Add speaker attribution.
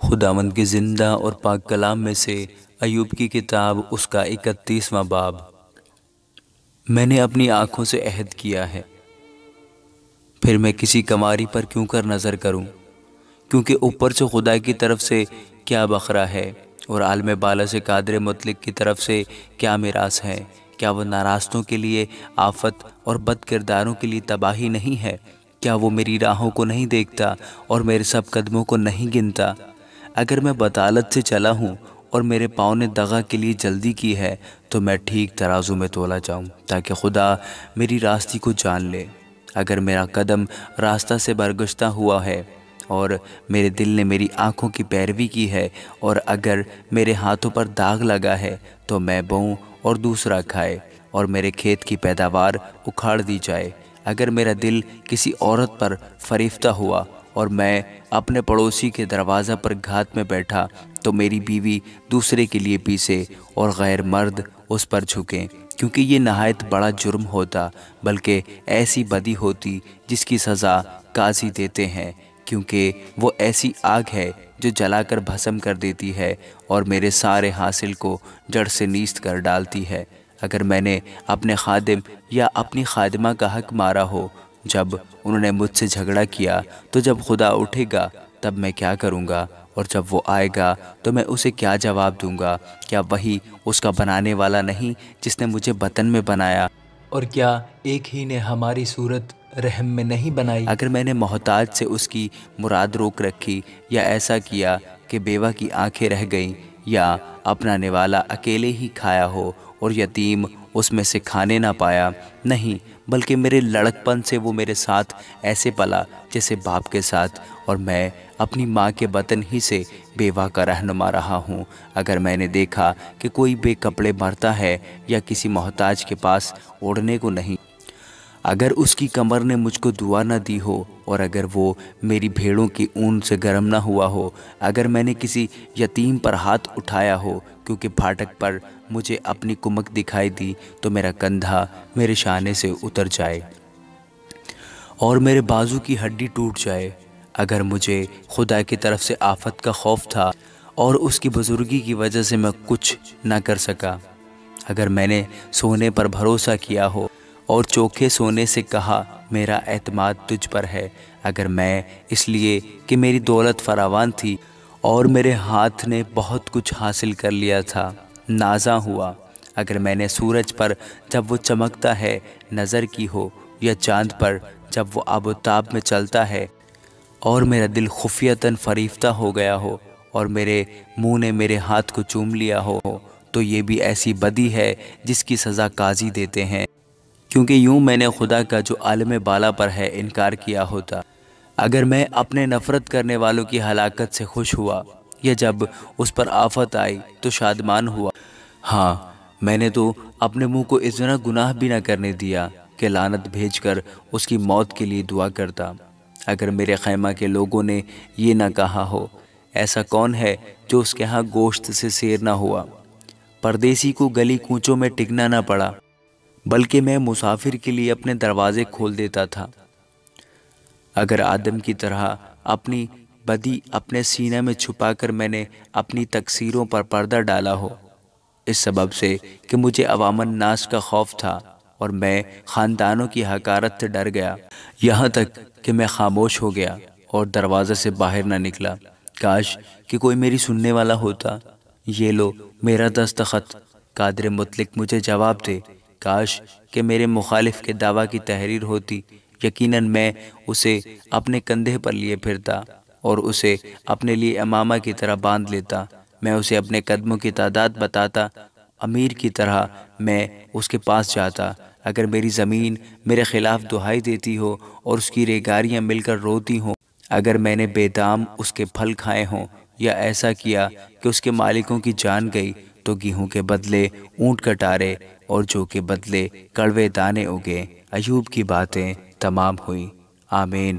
Speaker 1: خداوند کے زندہ اور پاک کلام میں سے ایوب کی کتاب اس کا 31واں باب۔ میں نے اپنی آنکھوں سے عہد کیا ہے، پھر میں کسی کماری پر کیوں کر نظر کروں؟ کیونکہ اوپر سے خدا کی طرف سے کیا بخرا ہے اور عالم بالا سے قادر مطلق کی طرف سے کیا میراث ہے؟ کیا وہ ناراستوں کے لیے آفت اور بد کرداروں کے لیے تباہی نہیں ہے؟ کیا وہ میری راہوں کو نہیں دیکھتا اور میرے سب قدموں کو نہیں گنتا؟ اگر میں بطالت سے چلا ہوں اور میرے پاؤں نے دغا کے لیے جلدی کی ہے تو میں ٹھیک ترازو میں تولا جاؤں تاکہ خدا میری راستی کو جان لے۔ اگر میرا قدم راستہ سے برگشتہ ہوا ہے اور میرے دل نے میری آنکھوں کی پیروی کی ہے، اور اگر میرے ہاتھوں پر داغ لگا ہے تو میں بوؤں اور دوسرا کھائے اور میرے کھیت کی پیداوار اکھاڑ دی جائے۔ اگر میرا دل کسی عورت پر فریفتہ ہوا اور میں اپنے پڑوسی کے دروازہ پر گھات میں بیٹھا تو میری بیوی دوسرے کے لیے پیسے اور غیر مرد اس پر جھکیں، کیونکہ یہ نہایت بڑا جرم ہوتا، بلکہ ایسی بدی ہوتی جس کی سزا قاضی دیتے ہیں، کیونکہ وہ ایسی آگ ہے جو جلا کر بھسم کر دیتی ہے اور میرے سارے حاصل کو جڑ سے نیست کر ڈالتی ہے۔ اگر میں نے اپنے خادم یا اپنی خادمہ کا حق مارا ہو جب انہوں نے مجھ سے جھگڑا کیا، تو جب خدا اٹھے گا تب میں کیا کروں گا؟ اور جب وہ آئے گا تو میں اسے کیا جواب دوں گا؟ کیا وہی اس کا بنانے والا نہیں جس نے مجھے بطن میں بنایا؟
Speaker 2: اور کیا ایک ہی نے ہماری صورت رحم میں نہیں بنائی؟
Speaker 1: اگر میں نے محتاج سے اس کی مراد روک رکھی، یا ایسا کیا کہ بیوہ کی آنکھیں رہ گئیں، یا اپنا نوالا اکیلے ہی کھایا ہو اور یتیم اس میں سے کھانے نہ پایا، نہیں بلکہ میرے لڑکپن سے وہ میرے ساتھ ایسے پلا جیسے باپ کے ساتھ، اور میں اپنی ماں کے بطن ہی سے بیوہ کا رہنما رہا ہوں۔ اگر میں نے دیکھا کہ کوئی بے کپڑے مرتا ہے یا کسی محتاج کے پاس اوڑھنے کو نہیں، اگر اس کی کمر نے مجھ کو دعا نہ دی ہو، اور اگر وہ میری بھیڑوں کی اون سے گرم نہ ہوا ہو، اگر میں نے کسی یتیم پر ہاتھ اٹھایا ہو کیونکہ پھاٹک پر مجھے اپنی کمک دکھائی دی، تو میرا کندھا میرے شانے سے اتر جائے اور میرے بازو کی ہڈی ٹوٹ جائے۔ اگر مجھے خدا کی طرف سے آفت کا خوف تھا اور اس کی بزرگی کی وجہ سے میں کچھ نہ کر سکا، اگر میں نے سونے پر بھروسہ کیا ہو اور چوکھے سونے سے کہا میرا اعتماد تجھ پر ہے، اگر میں اس لیے کہ میری دولت فراوان تھی اور میرے ہاتھ نے بہت کچھ حاصل کر لیا تھا نازاں ہوا، اگر میں نے سورج پر جب وہ چمکتا ہے نظر کی ہو، یا چاند پر جب وہ آب و تاب میں چلتا ہے، اور میرا دل خفیتاً فریفتہ ہو گیا ہو اور میرے منہ نے میرے ہاتھ کو چوم لیا ہو، تو یہ بھی ایسی بدی ہے جس کی سزا قاضی دیتے ہیں، کیونکہ یوں میں نے خدا کا جو عالم بالا پر ہے انکار کیا ہوتا۔ اگر میں اپنے نفرت کرنے والوں کی ہلاکت سے خوش ہوا، یا جب اس پر آفت آئی تو شادمان ہوا، ہاں میں نے تو اپنے منہ کو اتنا گناہ بھی نہ کرنے دیا کہ لعنت بھیج کر اس کی موت کے لیے دعا کرتا۔ اگر میرے خیمہ کے لوگوں نے یہ نہ کہا ہو، ایسا کون ہے جو اس کے ہاں گوشت سے سیر نہ ہوا؟ پردیسی کو گلی کوچوں میں ٹکنا نہ پڑا، بلکہ میں مسافر کے لیے اپنے دروازے کھول دیتا تھا۔ اگر آدم کی طرح اپنی بدی اپنے سینہ میں چھپا کر میں نے اپنی تقصیروں پر پردہ ڈالا ہو، اس سبب سے کہ مجھے عوام الناس کا خوف تھا اور میں خاندانوں کی حقارت سے ڈر گیا، یہاں تک کہ میں خاموش ہو گیا اور دروازے سے باہر نہ نکلا، کاش کہ کوئی میری سننے والا ہوتا۔ یہ لو میرا دستخط، قادر مطلق مجھے جواب دے۔ کاش کہ میرے مخالف کے دعویٰ کی تحریر ہوتی، یقیناً میں اسے اپنے کندھے پر لیے پھرتا اور اسے اپنے لیے امامہ کی طرح باندھ لیتا۔ میں اسے اپنے قدموں کی تعداد بتاتا، امیر کی طرح میں اس کے پاس جاتا۔ اگر میری زمین میرے خلاف دہائی دیتی ہو اور اس کی ریگاریاں مل کر روتی ہوں، اگر میں نے بے دام اس کے پھل کھائے ہوں، یا ایسا کیا کہ اس کے مالکوں کی جان گئی، تو گیہوں کے بدلے اونٹ کٹارے اور جو کے بدلے کڑوے دانے اگے۔ ایوب کی باتیں تمام ہوئیں۔ آمین۔